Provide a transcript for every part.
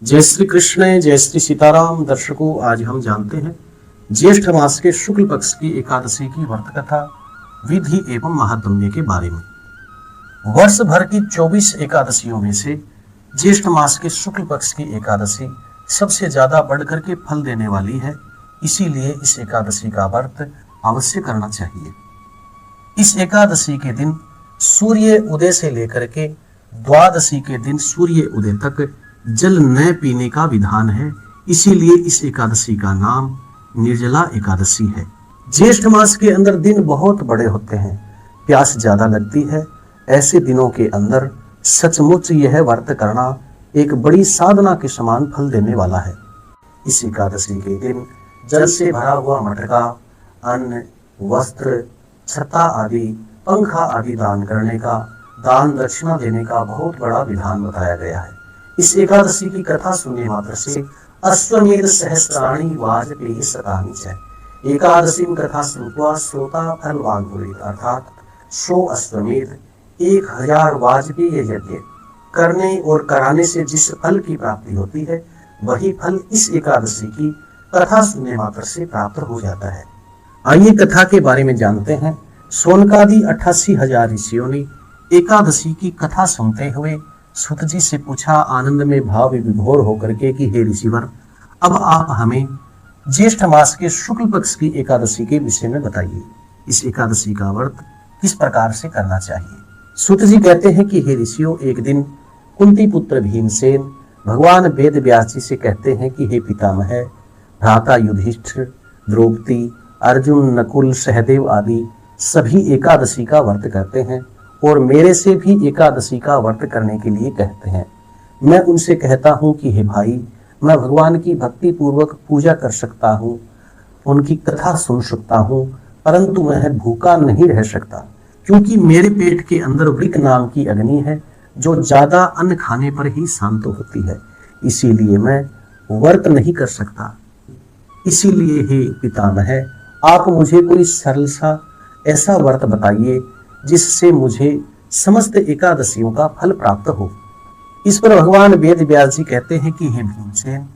जय श्री कृष्ण, जय श्री सीताराम। दर्शकों, आज हम जानते हैं ज्येष्ठ मास के शुक्ल पक्ष की एकादशी की व्रत कथा, विधि एवं महात्म्य के बारे में। वर्ष भर की 24 एकादशियों में से ज्येष्ठ मास के शुक्ल पक्ष की एकादशी सबसे ज्यादा बढ़कर के फल देने वाली है। इसीलिए इस एकादशी का व्रत अवश्य करना चाहिए। इस एकादशी के दिन सूर्य उदय से लेकर के द्वादशी के दिन सूर्य उदय तक जल न पीने का विधान है। इसीलिए इस एकादशी का नाम निर्जला एकादशी है। ज्येष्ठ मास के अंदर दिन बहुत बड़े होते हैं, प्यास ज्यादा लगती है। ऐसे दिनों के अंदर सचमुच यह व्रत करना एक बड़ी साधना के समान फल देने वाला है। इस एकादशी के दिन जल से भरा हुआ मटका, अन्न, वस्त्र, छत्ता आदि, पंखा आदि दान करने का, दान दक्षिणा देने का बहुत बड़ा विधान बताया गया है। इस एकादशी की कथा सुनने मात्र से अश्वमेध सहस्राणि वाजपेयी सतानि च एकादशी कथा श्रुत्वा श्रोता फलवान भवेत्, अर्थात 100 अश्वमेध 1000 वाजपेय यज्ञ करने और कराने से जिस फल की प्राप्ति होती है, वही फल इस एकादशी की कथा सुनने मात्र से प्राप्त हो जाता है। आइए कथा के बारे में जानते हैं। सोनकादि 88,000 ऋषियों ने एकादशी की कथा सुनते हुए सूत जी से पूछा, आनंद में भाव विभोर होकर के, कि हे ऋषिवर, अब आप हमें ज्येष्ठ मास के शुक्ल पक्ष की एकादशी के विषय में बताइए। इस एकादशी का व्रत किस प्रकार से करना चाहिए। सूत जी कहते हैं कि हे ऋषियों, एक दिन कुंती पुत्र भीमसेन भगवान वेद व्यास जी से कहते हैं कि हे पितामह, भ्राता युधिष्ठिर, द्रौपदी, अर्जुन, नकुल, सहदेव आदि सभी एकादशी का व्रत करते हैं और मेरे से भी एकादशी का व्रत करने के लिए कहते हैं। मैं उनसे कहता हूँ कि हे भाई, मैं भगवान की भक्ति पूर्वक पूजा कर सकता हूँ, उनकी कथा सुन सकता हूँ, परंतु मैं भूखा नहीं रह सकता, क्योंकि मेरे पेट के अंदर वृक नाम की अग्नि है, जो ज्यादा अन्न खाने पर ही शांत होती है। इसीलिए मैं व्रत नहीं कर सकता। इसीलिए हे पितामह, आप मुझे कोई सरल सा ऐसा व्रत बताइए जिससे मुझे समस्त एकादशियों का फल प्राप्त हो। इस पर भगवान वेद व्यास जी कहते हैं कि हे भीमसेन,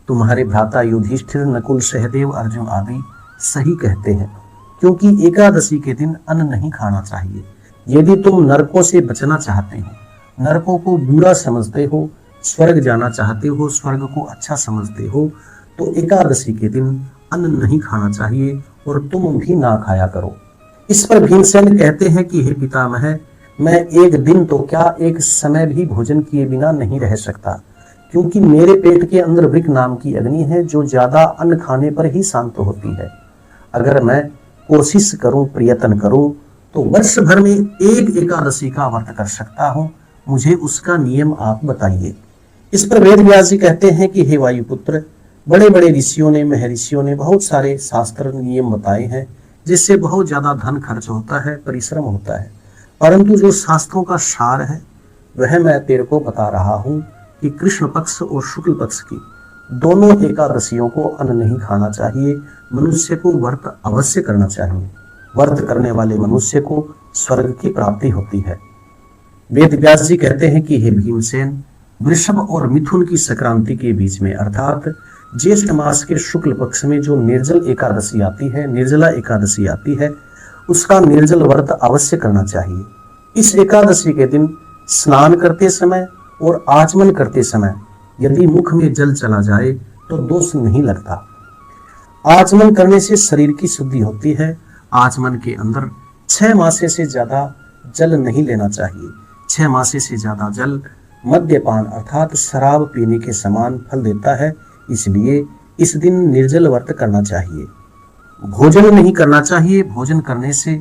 तुम्हारे भ्राता युधिष्ठिर, नकुल, सहदेव, अर्जुन आदि सही कहते हैं, क्योंकि एकादशी के दिन अन्न नहीं खाना चाहिए। यदि तुम नरकों से बचना चाहते हो, नरकों को बुरा समझते हो, स्वर्ग जाना चाहते हो, स्वर्ग को अच्छा समझते हो, तो एकादशी के दिन अन्न नहीं खाना चाहिए और तुम भी ना खाया करो। इस पर भीमसेन कहते हैं कि हे पितामह, मैं एक दिन तो क्या, एक समय भी भोजन किए बिना नहीं रह सकता, क्योंकि मेरे पेट के अंदर वृक नाम की अग्नि है, जो ज्यादा अन्न खाने पर ही शांत होती है। अगर मैं कोशिश करूं, प्रयत्न करूं, तो वर्ष भर में एक एकादशी का व्रत कर सकता हूं। मुझे उसका नियम आप बताइए। इस पर वेद व्यास जी कहते हैं कि हे वायुपुत्र, बड़े बड़े ऋषियों ने, महर्षियों ने बहुत सारे शास्त्र नियम बताए हैं, जिससे बहुत ज्यादा धन खर्च होता है, परिश्रम होता है, परंतु जो शास्त्रों का सार है वह मैं तेरे को बता रहा हूं कि कृष्ण पक्ष और शुक्ल पक्ष की दोनों एकादशियों को अन्न नहीं खाना चाहिए। मनुष्य को व्रत अवश्य करना चाहिए। व्रत करने वाले मनुष्य को स्वर्ग की प्राप्ति होती है। वेद व्यास जी कहते हैं कि हे भीमसेन, वृषभ और मिथुन की संक्रांति के बीच में, अर्थात ज्येष्ठ मास के शुक्ल पक्ष में जो निर्जल एकादशी आती है, निर्जला एकादशी आती है, उसका निर्जल व्रत अवश्य करना चाहिए। इस एकादशी के दिन स्नान करते समय और आचमन करते समय यदि मुख में जल चला जाए तो दोष नहीं लगता। आचमन करने से शरीर की शुद्धि होती है। आचमन के अंदर 6 मासे से ज्यादा जल नहीं लेना चाहिए। 6 मासे से ज्यादा जल मद्यपान अर्थात शराब पीने के समान फल देता है। इसलिए इस दिन निर्जल व्रत करना चाहिए। भोजन नहीं करना चाहिए। भोजन करने से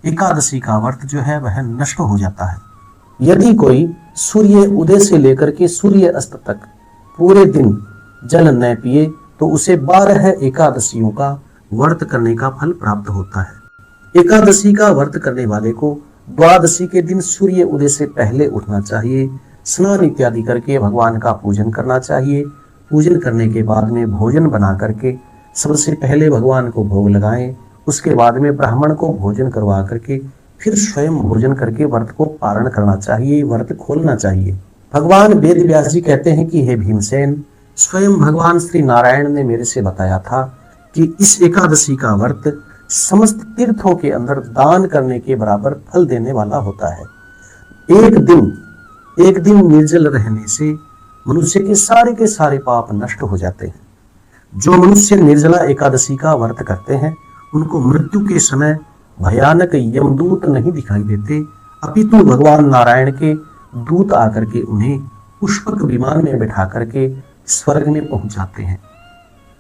एकादशी का व्रत जो है वह नष्ट हो जाता है। यदि कोई सूर्य उदय से लेकर के सूर्य अस्त तक पूरे दिन जल न पिए तो उसे 12 एकादशियों का व्रत करने का फल प्राप्त होता है। एकादशी का व्रत करने वाले को द्वादशी के दिन सूर्य उदय से पहले उठना चाहिए। स्नान इत्यादि करके भगवान का पूजन करना चाहिए। पूजन करने के बाद में भोजन बना करके सबसे पहले भगवान को भोग लगाएं। उसके बाद में ब्राह्मण को भोजन करवा करके फिर स्वयं भोजन करके व्रत को पारण करना चाहिए, व्रत खोलना चाहिए। भगवान वेद व्यास जी कहते हैं कि हे भीमसेन, स्वयं भगवान श्री नारायण ने मेरे से बताया था कि इस एकादशी का व्रत समस्त तीर्थों के अंदर दान करने के बराबर फल देने वाला होता है। एक दिन निर्जल रहने से मनुष्य के सारे पाप नष्ट हो जाते हैं। जो मनुष्य निर्जला एकादशी का व्रत करते हैं उनको मृत्यु के समय भयानक यमदूत नहीं दिखाई देते, अपितु भगवान नारायण के दूत आकर के उन्हें पुष्पक विमान में बैठा करके स्वर्ग में पहुंचाते हैं।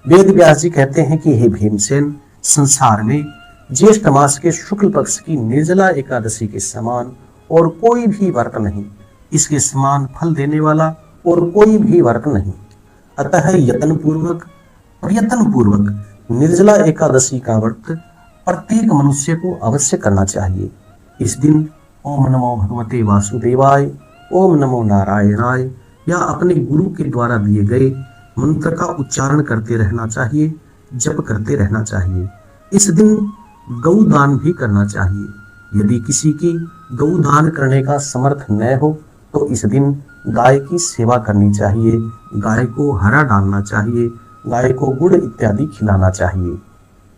वेद व्यास जी कहते हैं कि हे भीमसेन, संसार में ज्येष्ठ मास के शुक्ल पक्ष की निर्जला एकादशी के समान और कोई भी व्रत नहीं, इसके समान फल देने वाला और कोई भी व्रत नहीं। अतः प्रयत्न पूर्वक निर्जला एकादशी का व्रत प्रत्येक मनुष्य को अवश्य करना चाहिए। इस दिन ओम नमो भगवते वासुदेवाय, ओम नमो नारायणाय या अपने गुरु के द्वारा दिए गए मंत्र का उच्चारण करते रहना चाहिए, जप करते रहना चाहिए। इस दिन गौदान भी करना चाहिए। यदि किसी की गौदान करने का समर्थ न हो तो इस दिन गाय की सेवा करनी चाहिए, गाय को हरा डालना चाहिए, गाय को गुड़ इत्यादि खिलाना चाहिए।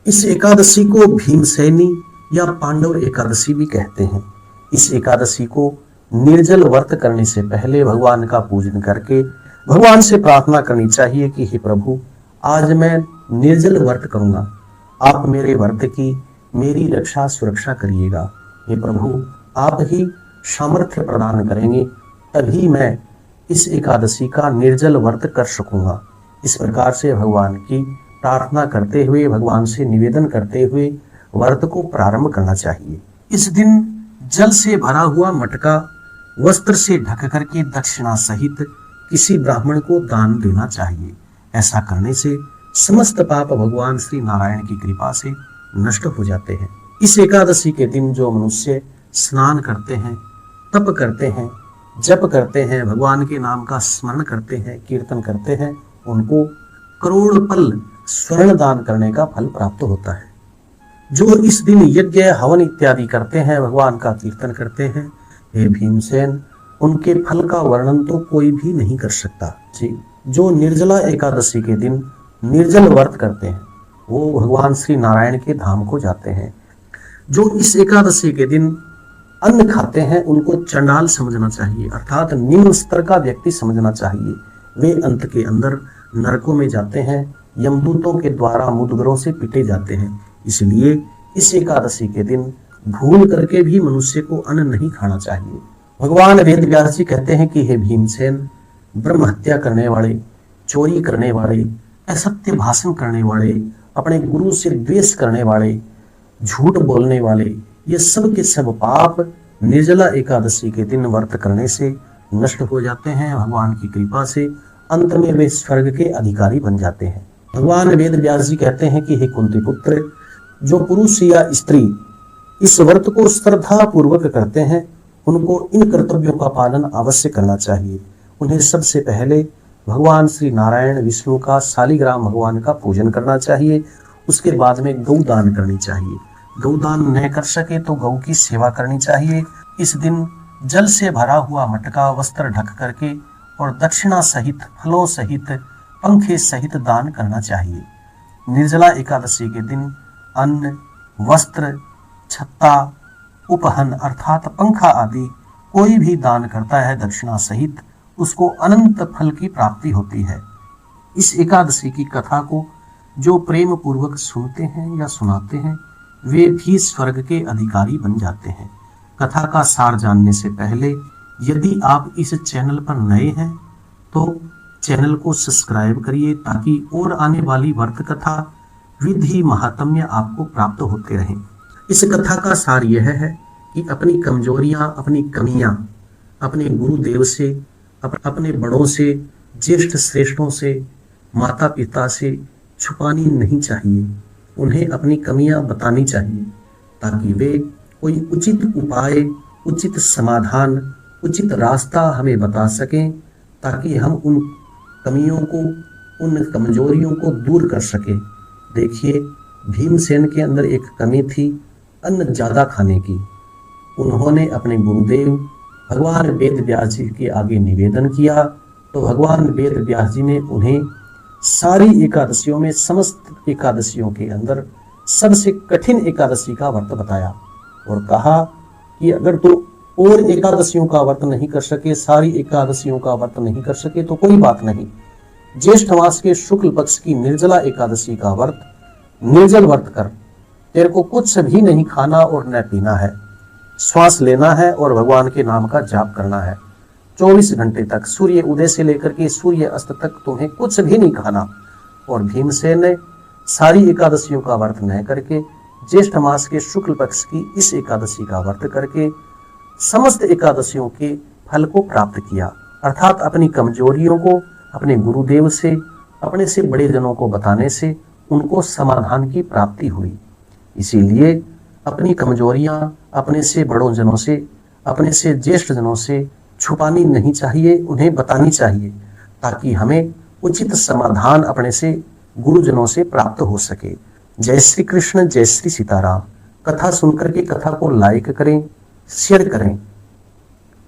इस एकादशी को भीमसेनी या पांडव एकादशी भी कहते हैं। इस एकादशी को निर्जल व्रत करने से पहले भगवान का पूजन करके भगवान से प्रार्थना करनी चाहिए कि हे प्रभु, आज मैं निर्जल व्रत करूंगा, आप मेरे व्रत की मेरी रक्षा सुरक्षा करिएगा। हे प्रभु, आप ही सामर्थ्य प्रदान करेंगे, तभी मैं इस एकादशी का निर्जल व्रत कर सकूंगा। इस प्रकार से भगवान की प्रार्थना करते हुए, भगवान से निवेदन करते हुए व्रत को प्रारंभ करना चाहिए। इस दिन जल से भरा हुआ मटका वस्त्र से ढक करके दक्षिणा सहित किसी ब्राह्मण को दान देना चाहिए। ऐसा करने से समस्त पाप भगवान श्री नारायण की कृपा से नष्ट हो जाते हैं। इस एकादशी के दिन जो मनुष्य स्नान करते हैं, तप करते हैं, जप करते हैं, भगवान के नाम का स्मरण करते हैं, कीर्तन करते हैं, उनको करोड़ पल स्वर्ण दान करने का फल प्राप्त होता है। जो इस दिन यज्ञ हवन इत्यादि करते हैं, भगवान का कीर्तन करते हैं, हे भीमसेन, उनके फल का वर्णन तो कोई भी नहीं कर सकता जी। जो निर्जला एकादशी के दिन निर्जल व्रत करते हैं वो भगवान श्री नारायण के धाम को जाते हैं। जो इस एकादशी के दिन अन्न खाते हैं उनको चंडाल समझना चाहिए, अर्थात निम्न स्तर का व्यक्ति समझना चाहिए। वे अंत के अंदर नरकों में जाते हैं, यमदूतों के द्वारा मुदगरों से पीटे जाते हैं। इसलिए इस एकादशी के दिन भूल करके भी मनुष्य को अन्न नहीं खाना चाहिए। भगवान वेद व्यास जी कहते हैं कि हे भीमसेन, ब्रह्म हत्या करने वाले, चोरी करने वाले, असत्य भाषण करने वाले, अपने गुरु से द्वेष करने वाले, झूठ बोलने वाले, ये सब के सब पाप निर्जला एकादशी के दिन व्रत करने से नष्ट हो जाते हैं। भगवान की कृपा से अंत में वे स्वर्ग के अधिकारी बन जाते हैं। भगवान वेद व्यास जी कहते हैं कि हे कुंती पुत्र, जो पुरुष या स्त्री इस व्रत को श्रद्धा पूर्वक करते हैं उनको इन कर्तव्यों का पालन अवश्य करना चाहिए। उन्हें सबसे पहले भगवान श्री नारायण विष्णु का शालिग्राम भगवान का पूजन करना चाहिए। उसके बाद में गौदान करनी चाहिए। गौदान न कर सके तो गौ की सेवा करनी चाहिए। इस दिन जल से भरा हुआ मटका वस्त्र ढक करके और दक्षिणा सहित, फलों सहित, पंखे सहित दान करना चाहिए। निर्जला एकादशी के दिन अन्न, वस्त्र, छत्ता, उपहन अर्थात पंखा आदि कोई भी दान करता है दक्षिणा सहित, उसको अनंत फल की प्राप्ति होती है। इस एकादशी की कथा को जो प्रेम पूर्वक सुनते हैं या सुनाते हैं वे भी स्वर्ग के अधिकारी बन जाते हैं। कथा का सार जानने से पहले यदि आप इस चैनल पर नए हैं तो चैनल को सब्सक्राइब करिए ताकि और आने वाली व्रत कथा, विधि, महात्म्य आपको प्राप्त होते रहें। इस कथा का सार यह है कि अपनी कमजोरियां, अपनी कमियां अपने गुरुदेव से, अपने बड़ों से, ज्येष्ठ श्रेष्ठों से, माता पिता से छुपानी नहीं चाहिए। उन्हें अपनी कमियां बतानी चाहिए ताकि वे कोई उचित उपाय, उचित समाधान, उचित रास्ता हमें बता सकें ताकि हम उन कमियों को, उन कमजोरियों को दूर कर सकें। देखिए, भीमसेन के अंदर एक कमी थी अन्न ज्यादा खाने की। उन्होंने अपने गुरुदेव भगवान वेद व्यास जी के आगे निवेदन किया तो भगवान वेद व्यास जी ने उन्हें सारी एकादशियों में, समस्त एकादशियों के अंदर सबसे कठिन एकादशी का व्रत बताया और कहा कि अगर तो और एकादशियों का व्रत नहीं कर सके, सारी एकादशियों का व्रत नहीं कर सके तो कोई बात नहीं, ज्येष्ठ मास के शुक्ल पक्ष की निर्जला एकादशी का व्रत, निर्जल व्रत कर, तेरे को कुछ भी नहीं खाना और न पीना है, श्वास लेना है और भगवान के नाम का जाप करना है। 24 घंटे तक, सूर्य उदय से लेकर के सूर्य अस्त तक तुम्हें कुछ भी नहीं खाना। और भीमसेन ने सारी एकादशियों का व्रत न करके ज्येष्ठ मास के शुक्ल पक्ष की इस एकादशी का व्रत करके समस्त एकादशियों के फल को प्राप्त किया, अर्थात अपनी कमजोरियों को अपने गुरुदेव से, अपने से बड़े जनों को बताने से उनको समाधान की प्राप्ति हुई। इसीलिए अपनी कमजोरियां अपने से बड़ों जनों से, अपने से ज्येष्ठ जनों से छुपानी नहीं चाहिए, उन्हें बतानी चाहिए, ताकि हमें उचित समाधान अपने से गुरुजनों से प्राप्त हो सके। जय श्री कृष्ण, जय श्री सीताराम। कथा सुनकर के कथा को लाइक करें, शेयर करें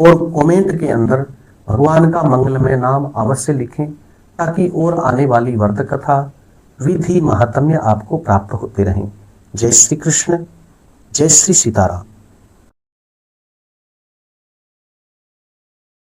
और कमेंट के अंदर भगवान का मंगलमय नाम अवश्य लिखें, ताकि और आने वाली व्रत कथा, विधि, महात्म्य आपको प्राप्त होते रहें। जय श्री कृष्ण, जय श्री सीताराम।